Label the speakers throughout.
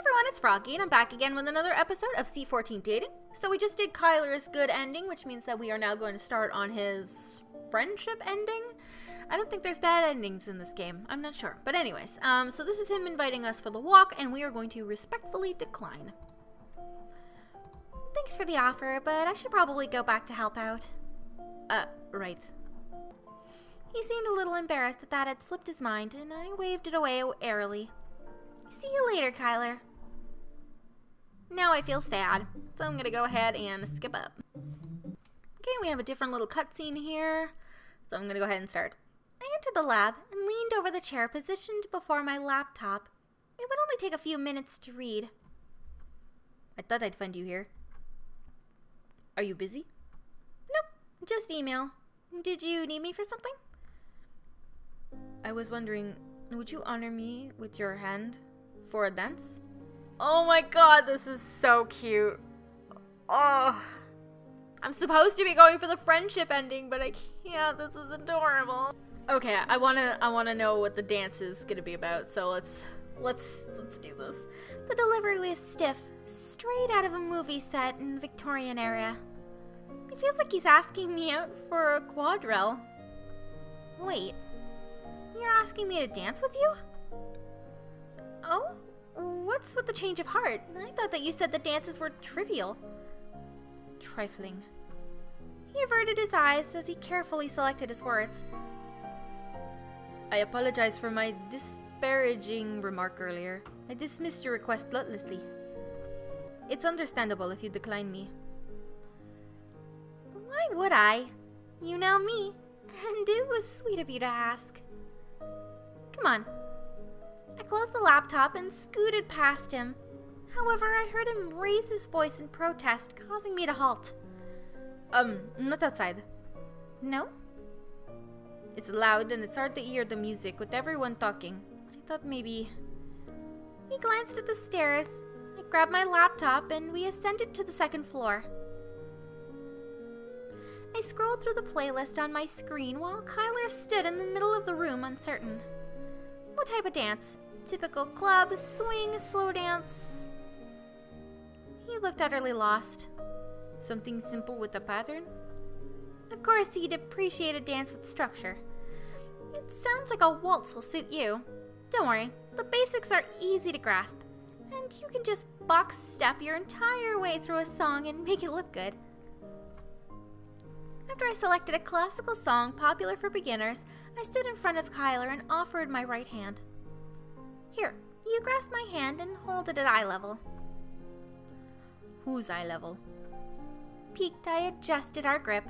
Speaker 1: everyone, it's Froggy, and I'm back again with another episode of C14 Dating. So we just did Kyler's good ending, which means that we are now going to start on his friendship ending. I don't think there's bad endings in this game. I'm not sure. But anyways, so this is him inviting us for the walk, and we are going to respectfully decline. Thanks for the offer, but I should probably go back to help out. Right. He seemed a little embarrassed that that had slipped his mind, and I waved it away airily. See you later, Kyler. Now I feel sad, so I'm gonna go ahead and skip up. Okay, we have a different little cutscene here, so I'm gonna go ahead and start. I entered the lab and leaned over the chair positioned before my laptop. It would only take a few minutes to read. I thought I'd find you here. Are you busy? Nope, just email. Did you need me for something? I was wondering, would you honor me with your hand for a dance? Oh my god, this is so cute. Oh, I'm supposed to be going for the friendship ending, but I can't. This is adorable. Okay, I wanna know what the dance is gonna be about. So let's do this. The delivery was stiff, straight out of a movie set in Victorian era. It feels like he's asking me out for a quadrille. Wait, you're asking me to dance with you? Oh, what's with the change of heart? I thought that you said the dances were trivial. Trifling. He averted his eyes as he carefully selected his words. I apologize for my disparaging remark earlier. I dismissed your request bloodlessly. It's understandable if you decline me. Why would I? You know me, and it was sweet of you to ask. Come on. I closed the laptop and scooted past him. However, I heard him raise his voice in protest, causing me to halt. Not outside. No? It's loud and it's hard to hear the music with everyone talking. I thought maybe... He glanced at the stairs. I grabbed my laptop and we ascended to the second floor. I scrolled through the playlist on my screen while Kyler stood in the middle of the room, uncertain. What type of dance? Typical club, swing, slow dance? He looked utterly lost. Something simple with a pattern? Of course, he'd appreciate a dance with structure. It sounds like a waltz will suit you. Don't worry, the basics are easy to grasp, and you can just box step your entire way through a song and make it look good. After I selected a classical song popular for beginners, I stood in front of Kyler and offered my right hand. Here, you grasp my hand and hold it at eye level. Whose eye level? Peaked, I adjusted our grip.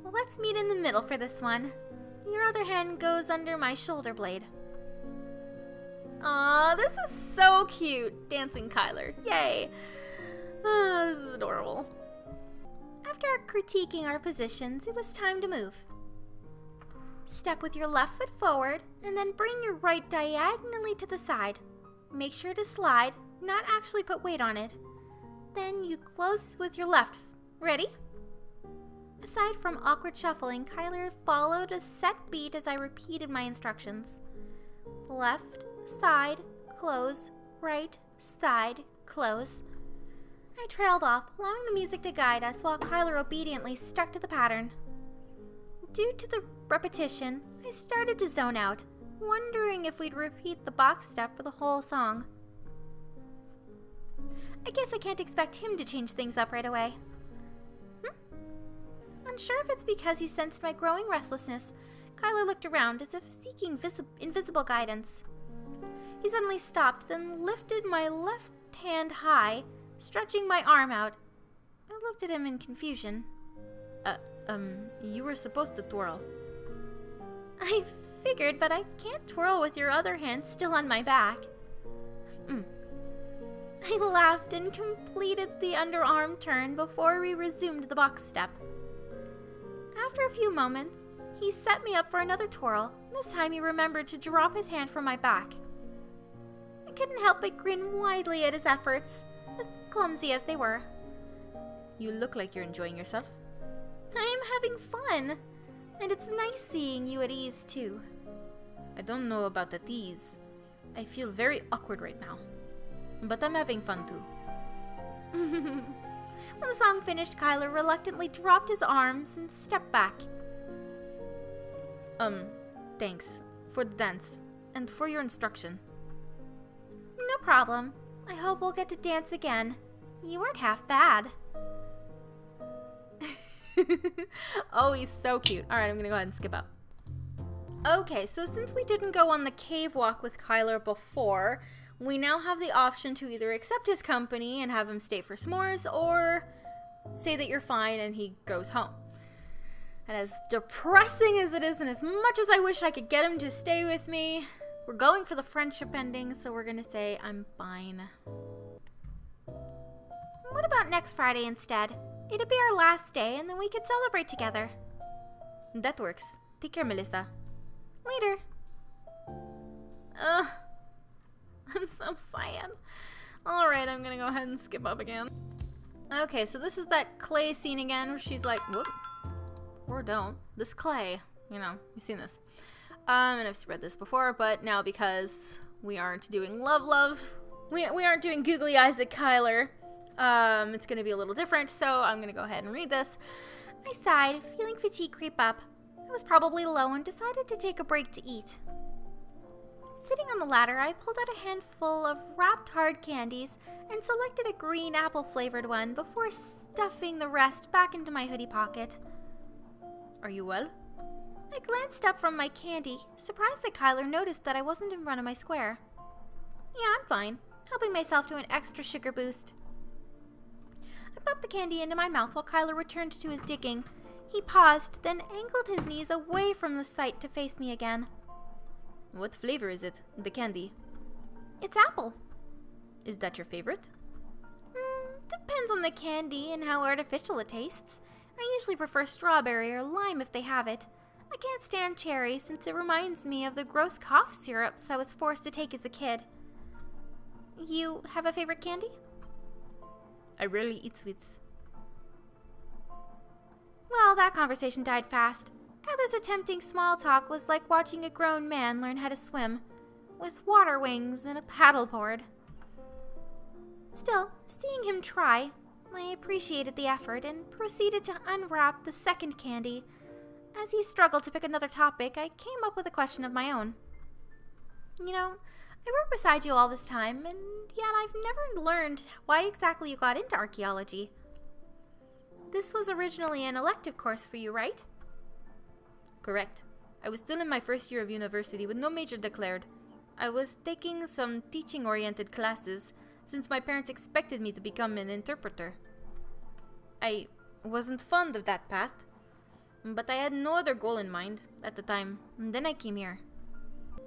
Speaker 1: Let's meet in the middle for this one. Your other hand goes under my shoulder blade. Aw, this is so cute. Dancing Kyler. Yay. This is adorable. After critiquing our positions, it was time to move. Step with your left foot forward, and then bring your right diagonally to the side. Make sure to slide, not actually put weight on it. Then you close with your left. Ready? Aside from awkward shuffling, Kyler followed a set beat as I repeated my instructions. Left, side, close, right, side, close. I trailed off, allowing the music to guide us while Kyler obediently stuck to the pattern. Due to the repetition, I started to zone out, wondering if we'd repeat the box step for the whole song. I guess I can't expect him to change things up right away. Unsure if it's because he sensed my growing restlessness, Kyler looked around as if seeking invisible guidance. He suddenly stopped, then lifted my left hand high, stretching my arm out. I looked at him in confusion. You were supposed to twirl. I figured, but I can't twirl with your other hand still on my back. I laughed and completed the underarm turn before we resumed the box step. After a few moments, he set me up for another twirl. This time he remembered to drop his hand from my back. I couldn't help but grin widely at his efforts, as clumsy as they were. You look like you're enjoying yourself. I'm having fun, and it's nice seeing you at ease too. I don't know about at ease. I feel very awkward right now. but I'm having fun too. When the song finished, Kyler reluctantly dropped his arms and stepped back. Thanks for the dance and for your instruction. No problem. I hope we'll get to dance again. You weren't half bad. Oh, he's so cute. Alright, I'm gonna go ahead and skip up. Okay, so since we didn't go on the cave walk with Kyler before, we now have the option to either accept his company and have him stay for s'mores, or say that you're fine and he goes home. And as depressing as it is, and as much as I wish I could get him to stay with me, we're going for the friendship ending, so we're gonna say I'm fine. What about next Friday instead? It'd be our last day, and then we could celebrate together. That works. Take care, Melissa. Later. I'm so sad. Alright, I'm gonna go ahead and skip up again. Okay, so this is that clay scene again where she's like, whoop. Or don't. This clay. You know, you've seen this. And I've read this before, but now because we aren't doing love, we aren't doing googly eyes at Kyler, it's gonna be a little different, so I'm gonna go ahead and read this. I sighed, feeling fatigue creep up. I was probably low and decided to take a break to eat. Sitting on the ladder, I pulled out a handful of wrapped hard candies and selected a green apple-flavored one before stuffing the rest back into my hoodie pocket. Are you well? I glanced up from my candy, surprised that Kyler noticed that I wasn't in front of my square. Yeah, I'm fine, helping myself to an extra sugar boost. I popped the candy into my mouth while Kyler returned to his digging. He paused, then angled his knees away from the sight to face me again. What flavor is it, the candy? It's apple. Is that your favorite? Depends on the candy and how artificial it tastes. I usually prefer strawberry or lime if they have it. I can't stand cherry since it reminds me of the gross cough syrups I was forced to take as a kid. You have a favorite candy? I rarely eat sweets. Well, that conversation died fast. Kyler's attempting small talk was like watching a grown man learn how to swim, with water wings and a paddleboard. Still, seeing him try, I appreciated the effort and proceeded to unwrap the second candy. As he struggled to pick another topic, I came up with a question of my own. You know, I work beside you all this time, and yet I've never learned why exactly you got into archaeology. This was originally an elective course for you, right? Correct. I was still in my first year of university with no major declared. I was taking some teaching-oriented classes since my parents expected me to become an interpreter. I wasn't fond of that path, but I had no other goal in mind at the time, and then I came here.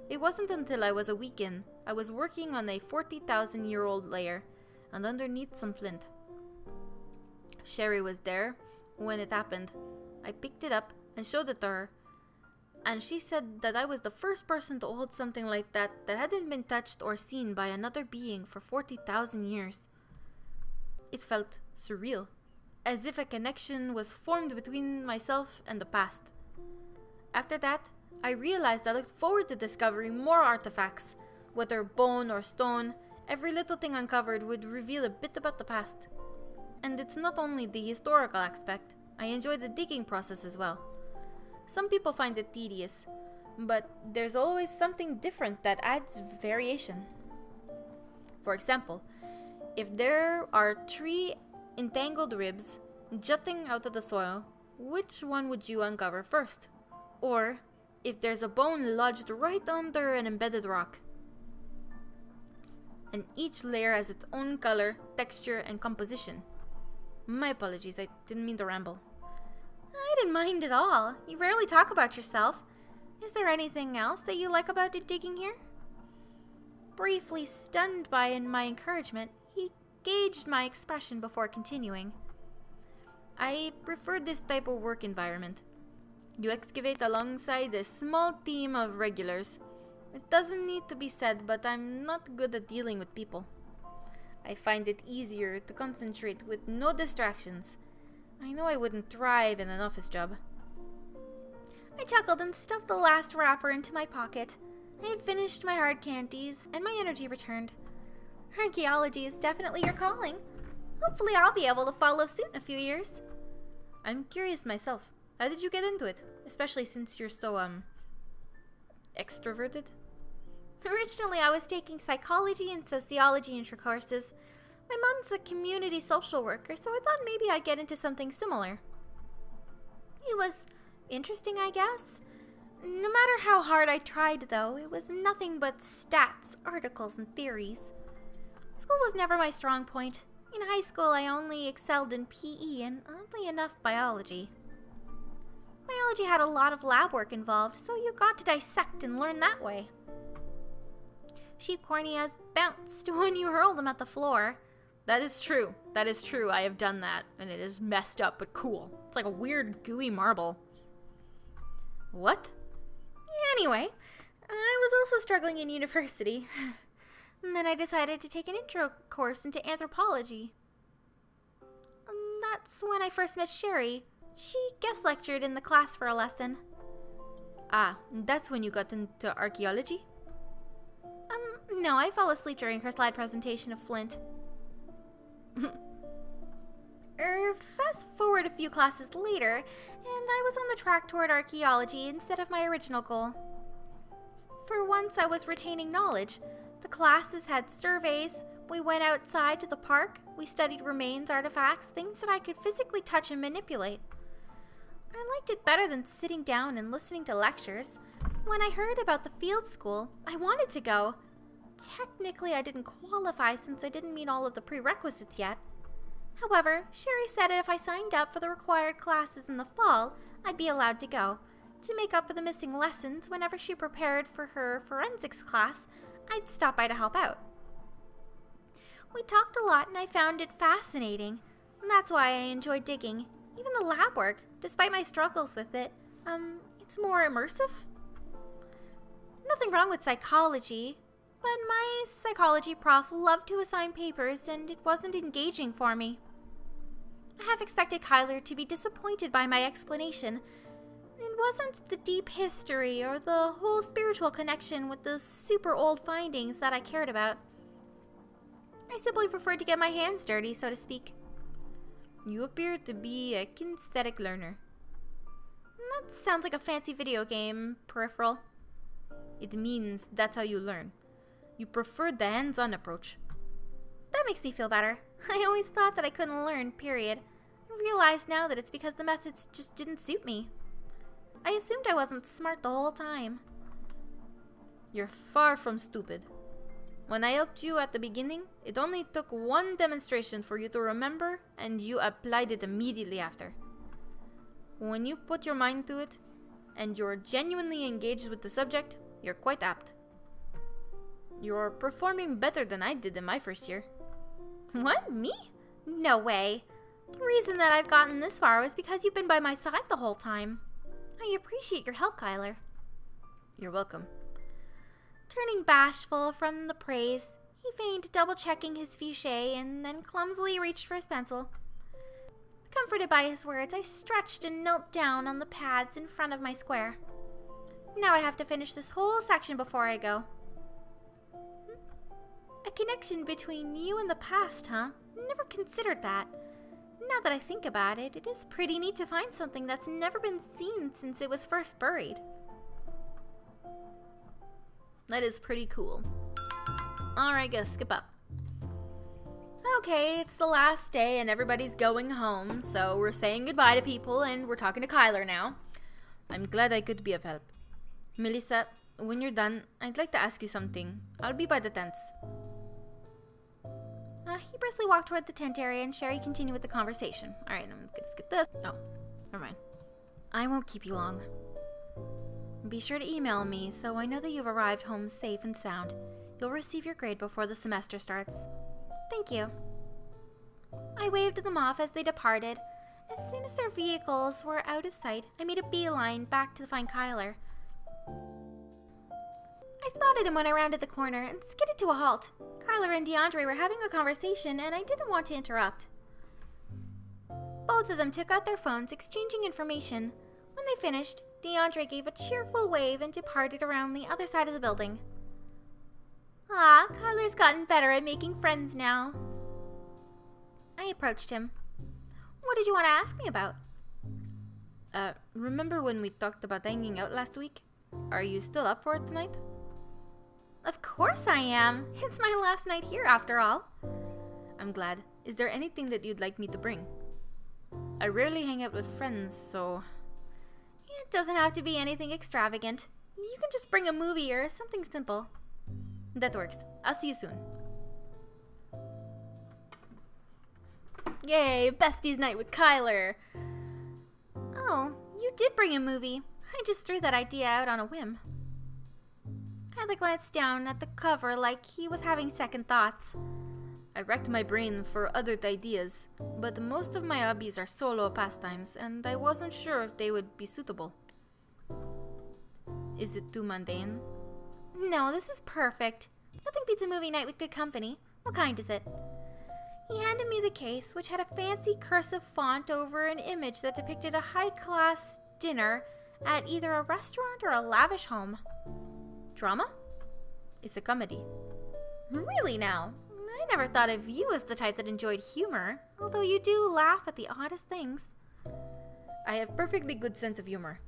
Speaker 1: It wasn't until I was a week in, I was working on a 40,000-year-old layer, and underneath some flint. Sherry was there when it happened. I picked it up and showed it to her, and she said that I was the first person to hold something like that hadn't been touched or seen by another being for 40,000 years. It felt surreal, as if a connection was formed between myself and the past. After that, I realized I looked forward to discovering more artifacts. Whether bone or stone, every little thing uncovered would reveal a bit about the past. And it's not only the historical aspect, I enjoy the digging process as well. Some people find it tedious, but there's always something different that adds variation. For example, if there are 3 entangled ribs jutting out of the soil, which one would you uncover first? Or if there's a bone lodged right under an embedded rock. And each layer has its own color, texture, and composition. My apologies, I didn't mean to ramble. I didn't mind at all. You rarely talk about yourself. Is there anything else that you like about digging here? Briefly stunned by my encouragement, he gauged my expression before continuing. I prefer this type of work environment. You excavate alongside a small team of regulars. It doesn't need to be said, but I'm not good at dealing with people. I find it easier to concentrate with no distractions. I know I wouldn't thrive in an office job. I chuckled and stuffed the last wrapper into my pocket. I had finished my hard candies, and my energy returned. Archaeology is definitely your calling. Hopefully I'll be able to follow suit in a few years.
Speaker 2: I'm curious myself. How did you get into it? Especially since you're so, extroverted?
Speaker 1: Originally, I was taking psychology and sociology intro courses. My mom's a community social worker, so I thought maybe I'd get into something similar. It was interesting, I guess. No matter how hard I tried, though, it was nothing but stats, articles, and theories. School was never my strong point. In high school, I only excelled in PE and oddly enough, biology. Biology had a lot of lab work involved, so you got to dissect and learn that way. Sheep corneas bounced when you hurl them at the floor.
Speaker 2: That is true. That is true. I have done that, and it is messed up but cool. It's like a weird gooey marble. What?
Speaker 1: Anyway, I was also struggling in university. And then I decided to take an intro course into anthropology. That's when I first met Sherry. She guest lectured in the class for a lesson.
Speaker 2: Ah, that's when you got into archaeology?
Speaker 1: No, I fell asleep during her slide presentation of Flint. Fast forward a few classes later, and I was on the track toward archaeology instead of my original goal. For once, I was retaining knowledge. The classes had surveys, we went outside to the park, we studied remains, artifacts, things that I could physically touch and manipulate. I liked it better than sitting down and listening to lectures. When I heard about the field school, I wanted to go. Technically, I didn't qualify since I didn't meet all of the prerequisites yet. However, Sherry said if I signed up for the required classes in the fall, I'd be allowed to go. To make up for the missing lessons, whenever she prepared for her forensics class, I'd stop by to help out. We talked a lot and I found it fascinating. And that's why I enjoy digging. Even the lab work, despite my struggles with it, it's more immersive. Nothing wrong with psychology, but my psychology prof loved to assign papers and it wasn't engaging for me. I half expected Kyler to be disappointed by my explanation. It wasn't the deep history or the whole spiritual connection with the super old findings that I cared about. I simply preferred to get my hands dirty, so to speak.
Speaker 2: You appear to be a kinesthetic learner.
Speaker 1: That sounds like a fancy video game, peripheral.
Speaker 2: It means that's how you learn. You preferred the hands-on approach.
Speaker 1: That makes me feel better. I always thought that I couldn't learn, period. I realize now that it's because the methods just didn't suit me. I assumed I wasn't smart the whole time.
Speaker 2: You're far from stupid. When I helped you at the beginning, it only took one demonstration for you to remember, and you applied it immediately after. When you put your mind to it, and you're genuinely engaged with the subject, you're quite apt. You're performing better than I did in my first year.
Speaker 1: What? Me? No way. The reason that I've gotten this far was because you've been by my side the whole time. I appreciate your help, Kyler.
Speaker 2: You're welcome.
Speaker 1: Turning bashful from the praise, he feigned double-checking his fiche and then clumsily reached for his pencil. Comforted by his words, I stretched and knelt down on the pads in front of my square. Now I have to finish this whole section before I go. A connection between you and the past, huh? Never considered that. Now that I think about it, it is pretty neat to find something that's never been seen since it was first buried.
Speaker 2: That is pretty cool. Alright guys, skip up.
Speaker 1: Okay, it's the last day and everybody's going home, so we're saying goodbye to people and we're talking to Kyler now.
Speaker 2: I'm glad I could be of help. Melissa, when you're done, I'd like to ask you something. I'll be by the tents.
Speaker 1: He briskly walked toward the tent area and Sherry continued with the conversation. Alright, I'm gonna skip this.
Speaker 2: Oh, never mind.
Speaker 1: I won't keep you long. Be sure to email me so I know that you've arrived home safe and sound. You'll receive your grade before the semester starts. Thank you. I waved them off as they departed. As soon as their vehicles were out of sight, I made a beeline back to find Kyler. I spotted him when I rounded the corner and skidded to a halt. Kyler and DeAndre were having a conversation and I didn't want to interrupt. Both of them took out their phones, exchanging information. When they finished, DeAndre gave a cheerful wave and departed around the other side of the building. Ah, Kyler's gotten better at making friends now. I approached him. What did you want to ask me about?
Speaker 2: Remember when we talked about hanging out last week? Are you still up for it tonight?
Speaker 1: Of course I am. It's my last night here after all.
Speaker 2: I'm glad. Is there anything that you'd like me to bring? I rarely hang out with friends, so...
Speaker 1: It doesn't have to be anything extravagant. You can just bring a movie or something simple.
Speaker 2: That works. I'll see you soon.
Speaker 1: Yay, besties night with Kyler. Oh, you did bring a movie. I just threw that idea out on a whim. Kyler glanced down at the cover like he was having second thoughts.
Speaker 2: I racked my brain for other ideas, but most of my hobbies are solo pastimes, and I wasn't sure if they would be suitable. Is it too mundane?
Speaker 1: No, this is perfect. Nothing beats a movie night with good company. What kind is it? He handed me the case, which had a fancy cursive font over an image that depicted a high-class dinner at either a restaurant or a lavish home.
Speaker 2: Drama? It's a comedy.
Speaker 1: Really now? I never thought of you as the type that enjoyed humor, although you do laugh at the oddest things.
Speaker 2: I have perfectly good sense of humor.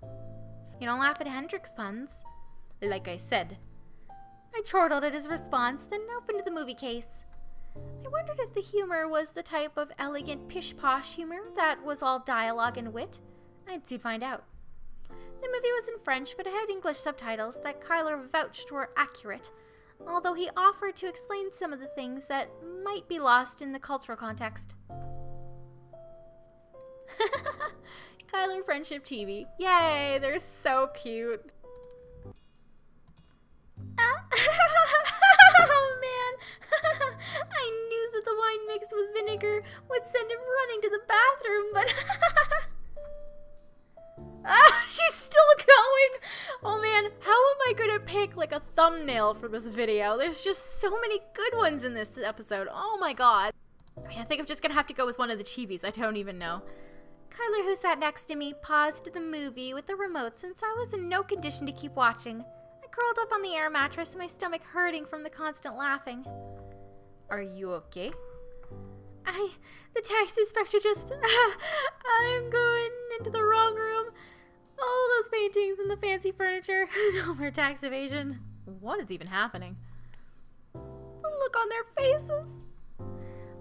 Speaker 1: You don't laugh at Hendrix puns.
Speaker 2: Like I said.
Speaker 1: I chortled at his response, then opened the movie case. I wondered if the humor was the type of elegant pish-posh humor that was all dialogue and wit. I'd soon find out. The movie was in French, but it had English subtitles that Kyler vouched were accurate, although he offered to explain some of the things that might be lost in the cultural context. Kyler Friendship TV. Yay, they're so cute. Oh man, I knew that the wine mixed with vinegar would send him running to the bathroom, but... she's still going! Oh man, how am I gonna pick like a thumbnail for this video? There's just so many good ones in this episode. Oh my god. I think I'm just gonna have to go with one of the chibis. I don't even know. Kyler, who sat next to me, paused the movie with the remote since I was in no condition to keep watching. I curled up on the air mattress, my stomach hurting from the constant laughing.
Speaker 2: Are you okay?
Speaker 1: The tax inspector just... I'm going into the wrong room. All those paintings and the fancy furniture. No more tax evasion.
Speaker 2: What is even happening?
Speaker 1: The look on their faces.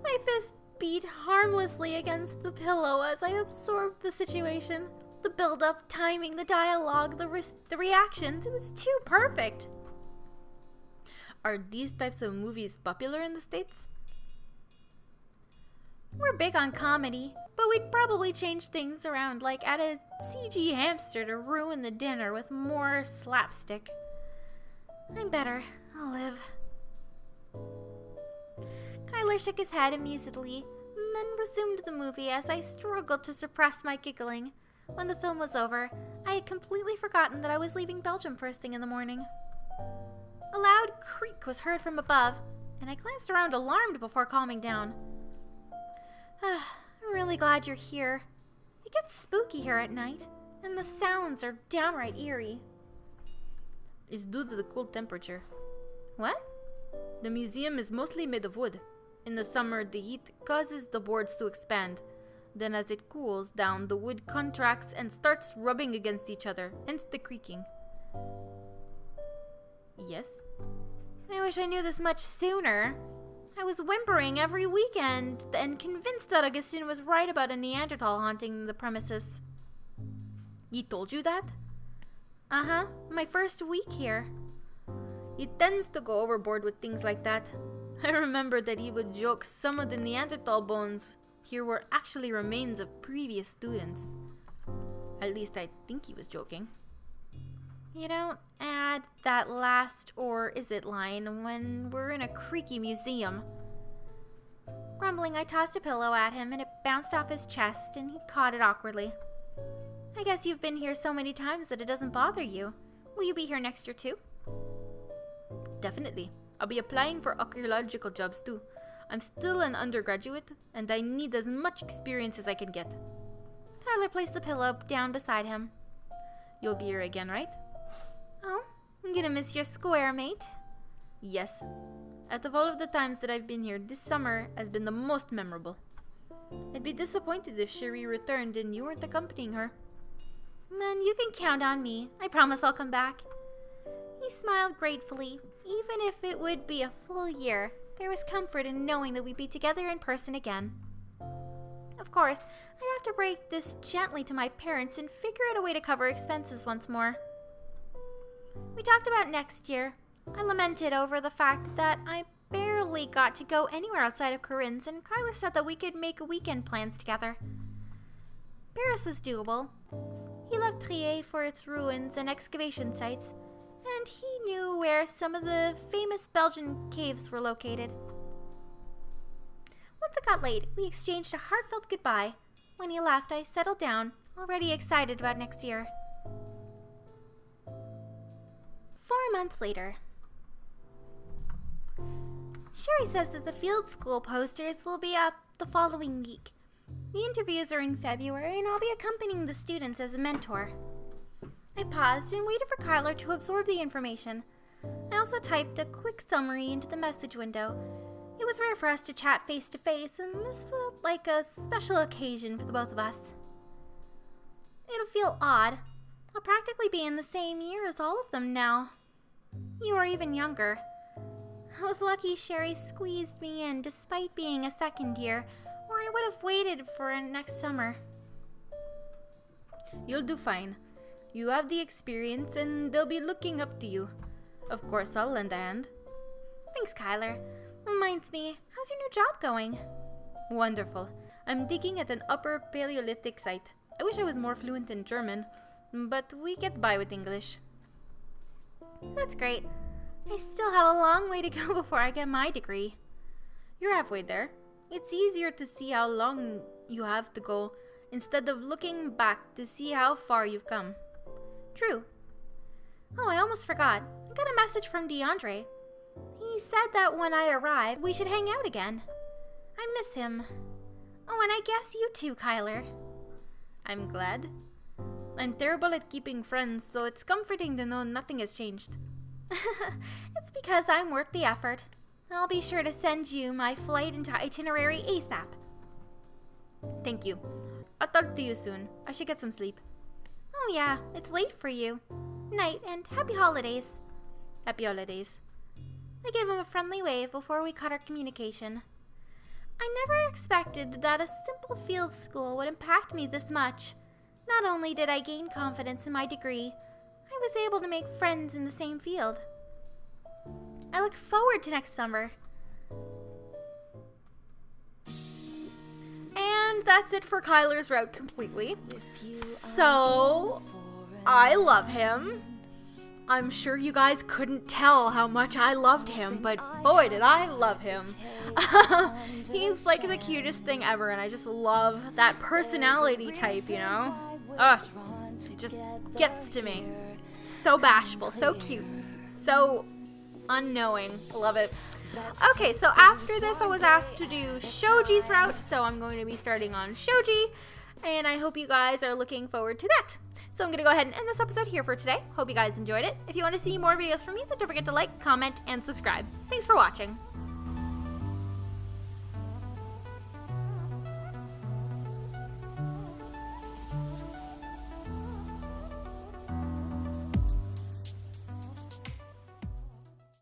Speaker 1: My fist beat harmlessly against the pillow as I absorbed the situation. The build-up, timing, the dialogue, the reactions. It was too perfect.
Speaker 2: Are these types of movies popular in the States?
Speaker 1: We're big on comedy, but we'd probably change things around, like add a CG hamster to ruin the dinner with more slapstick. I'm better. I'll live. Kyler shook his head amusedly, and then resumed the movie as I struggled to suppress my giggling. When the film was over, I had completely forgotten that I was leaving Belgium first thing in the morning. A loud creak was heard from above, and I glanced around alarmed before calming down. I'm really glad you're here. It gets spooky here at night, and the sounds are downright eerie.
Speaker 2: It's due to the cold temperature.
Speaker 1: What?
Speaker 2: The museum is mostly made of wood. In the summer, the heat causes the boards to expand. Then as it cools down, the wood contracts and starts rubbing against each other, hence the creaking. Yes?
Speaker 1: I wish I knew this much sooner. I was whimpering every weekend and convinced that Augustine was right about a Neanderthal haunting the premises.
Speaker 2: He told you that?
Speaker 1: Uh-huh, my first week here.
Speaker 2: He tends to go overboard with things like that. I remember that he would joke some of the Neanderthal bones here were actually remains of previous students. At least I think he was joking.
Speaker 1: You don't add that last "or is it" line when we're in a creaky museum. Grumbling, I tossed a pillow at him and it bounced off his chest and he caught it awkwardly. I guess you've been here so many times that it doesn't bother you. Will you be here next year too?
Speaker 2: Definitely. I'll be applying for archaeological jobs too. I'm still an undergraduate and I need as much experience as I can get.
Speaker 1: Tyler placed the pillow down beside him.
Speaker 2: You'll be here again, right?
Speaker 1: Oh, I'm gonna miss your square, mate.
Speaker 2: Yes. Out of all of the times that I've been here, this summer has been the most memorable. I'd be disappointed if Cherie returned and you weren't accompanying her.
Speaker 1: Then you can count on me. I promise I'll come back. He smiled gratefully. Even if it would be a full year, there was comfort in knowing that we'd be together in person again. Of course, I'd have to break this gently to my parents and figure out a way to cover expenses once more. We talked about next year. I lamented over the fact that I barely got to go anywhere outside of Corinne's, and Kyler said that we could make weekend plans together. Paris was doable. He loved Trier for its ruins and excavation sites, and he knew where some of the famous Belgian caves were located. Once it got late, we exchanged a heartfelt goodbye. When he left, I settled down, already excited about next year. 4 months later. Cherie says that the field school posters will be up the following week. The interviews are in February, and I'll be accompanying the students as a mentor. I paused and waited for Kyler to absorb the information. I also typed a quick summary into the message window. It was rare for us to chat face to face, and this felt like a special occasion for the both of us. It'll feel odd. I'll practically be in the same year as all of them now. You are even younger. I was lucky Cherie squeezed me in despite being a second year, or I would have waited for next summer.
Speaker 2: You'll do fine. You have the experience and they'll be looking up to you. Of course, I'll lend a hand.
Speaker 1: Thanks, Kyler. Reminds me, how's your new job going?
Speaker 2: Wonderful. I'm digging at an upper Paleolithic site. I wish I was more fluent in German, but we get by with English.
Speaker 1: That's great. I still have a long way to go before I get my degree.
Speaker 2: You're halfway there. It's easier to see how long you have to go instead of looking back to see how far you've come.
Speaker 1: True. Oh, I almost forgot. I got a message from DeAndre. He said that when I arrive, we should hang out again. I miss him. Oh, and I guess you too, Kyler.
Speaker 2: I'm glad. I'm terrible at keeping friends, so it's comforting to know nothing has changed.
Speaker 1: It's because I'm worth the effort. I'll be sure to send you my flight and itinerary ASAP.
Speaker 2: Thank you. I'll talk to you soon. I should get some sleep.
Speaker 1: Oh yeah, it's late for you. Night, and happy holidays.
Speaker 2: Happy holidays.
Speaker 1: I gave him a friendly wave before we cut our communication. I never expected that a simple field school would impact me this much. Not only did I gain confidence in my degree, I was able to make friends in the same field. I look forward to next summer.
Speaker 2: And that's it for Kyler's route completely. So, I love him. I'm sure you guys couldn't tell how much I loved him, but boy did I love him. He's like the cutest thing ever, and I just love that personality type, you know? It just gets to me. So bashful, so cute, so unknowing. I love it. Okay, so after this I was asked to do Shoji's route, so I'm going to be starting on Shoji, and I hope you guys are looking forward to that. So I'm going to go ahead and end this episode here for today. Hope you guys enjoyed it. If you want to see more videos from me, then don't forget to like, comment, and subscribe. Thanks for watching.